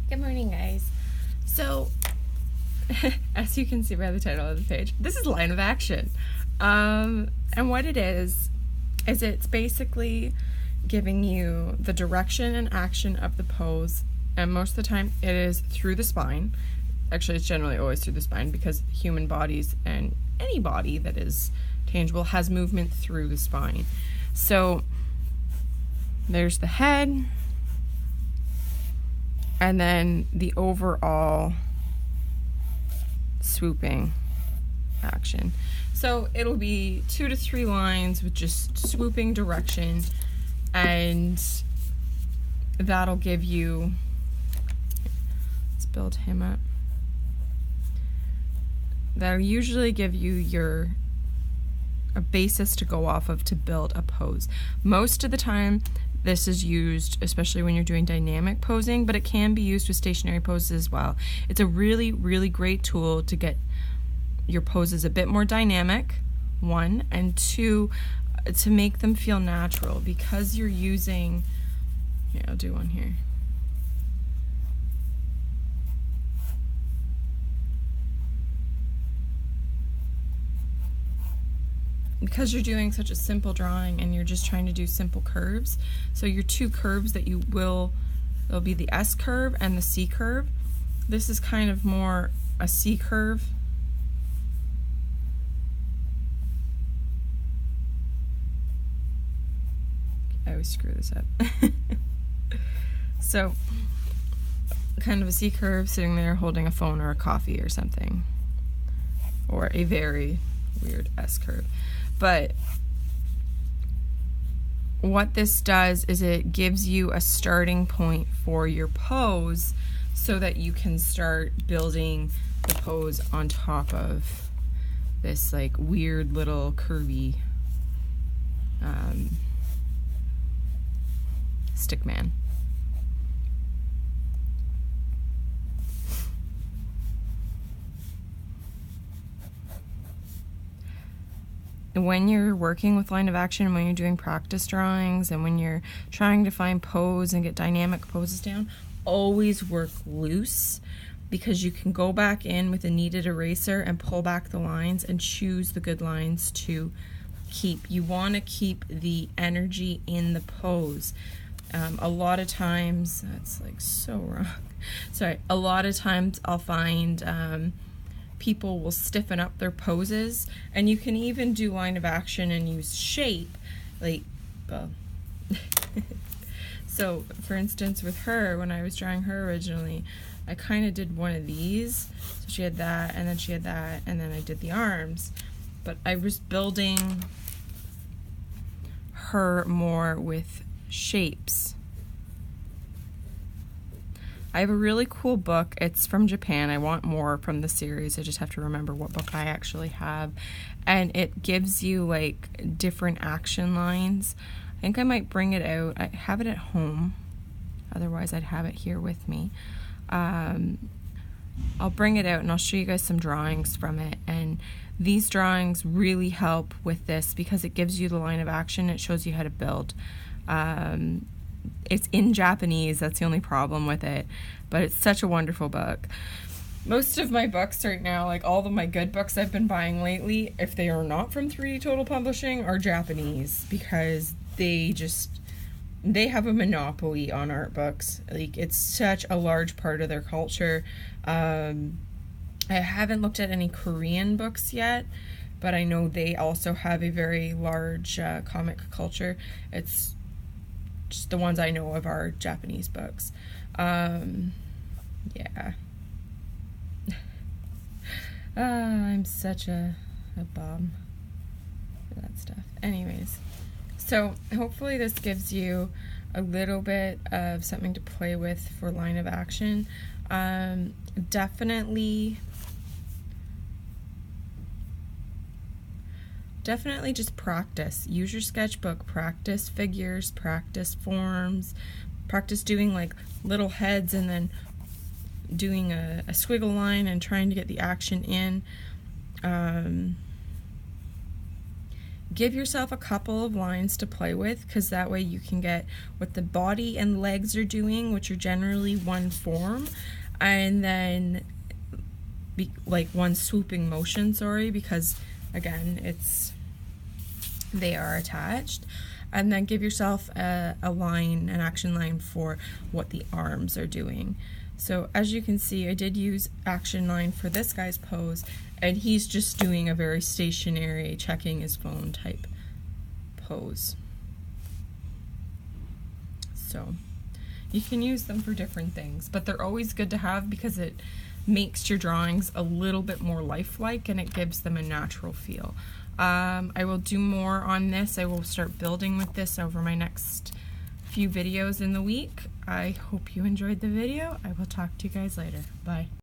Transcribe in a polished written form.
Good morning, guys. So, as you can see by the title of the page, this is line of action. And what it is it's basically giving you the direction and action of the pose, and most of the time it is through the spine. Actually, it's generally always through the spine because human bodies and any body that is tangible has movement through the spine. So, there's the head, and then the overall swooping action. So it'll be 2 to 3 lines with just swooping direction, and that'll give you, let's build him up. That'll usually give you a basis to go off of to build a pose. Most of the time, this is used, especially when you're doing dynamic posing, but it can be used with stationary poses as well. It's a really, really great tool to get your poses a bit more dynamic, 1, and 2, to make them feel natural, because you're using, yeah, I'll do one here. Because you're doing such a simple drawing and you're just trying to do simple curves, so your 2 curves that there'll be the S curve and the C curve. This is kind of more a C curve. I always screw this up. So, kind of a C curve, sitting there holding a phone or a coffee or something. Or a very weird S curve. But what this does is it gives you a starting point for your pose so that you can start building the pose on top of this like weird little curvy stick man. When you're working with line of action, when you're doing practice drawings, and when you're trying to find pose and get dynamic poses down, always work loose, because you can go back in with a kneaded eraser and pull back the lines and choose the good lines to keep. You want to keep the energy in the pose. A lot of times, that's like so wrong. Sorry, a lot of times I'll find people will stiffen up their poses, and you can even do line of action and use shape, like, so for instance with her, when I was drawing her originally, I kind of did one of these, so she had that, and then she had that, and then I did the arms, but I was building her more with shapes. I have a really cool book. It's from Japan. I want more from the series. I just have to remember what book I actually have. And it gives you like different action lines. I think I might bring it out. I have it at home. Otherwise, I'd have it here with me. I'll bring it out and I'll show you guys some drawings from it. And these drawings really help with this because it gives you the line of action. It shows you how to build. It's in Japanese, that's the only problem with it, but it's such a wonderful book. Most of my books right now, like all of my good books I've been buying lately, if they are not from 3D Total Publishing, are Japanese, because they have a monopoly on art books. Like, it's such a large part of their culture. I haven't looked at any Korean books yet, but I know they also have a very large comic culture. It's just the ones I know of are Japanese books. Yeah. I'm such a bum for that stuff. Anyways, so hopefully this gives you a little bit of something to play with for line of action. Definitely just practice. Use your sketchbook. Practice figures, practice forms, practice doing like little heads and then doing a squiggle line and trying to get the action in. Give yourself a couple of lines to play with, because that way you can get what the body and legs are doing, which are generally one form, and then like one swooping motion, sorry, because again they are attached. And then give yourself a line, an action line for what the arms are doing. So as you can see, I did use action line for this guy's pose, and he's just doing a very stationary, checking his phone type pose. So you can use them for different things, but they're always good to have because it makes your drawings a little bit more lifelike and it gives them a natural feel. I will do more on this. I will start building with this over my next few videos in the week. I hope you enjoyed the video. I will talk to you guys later. Bye.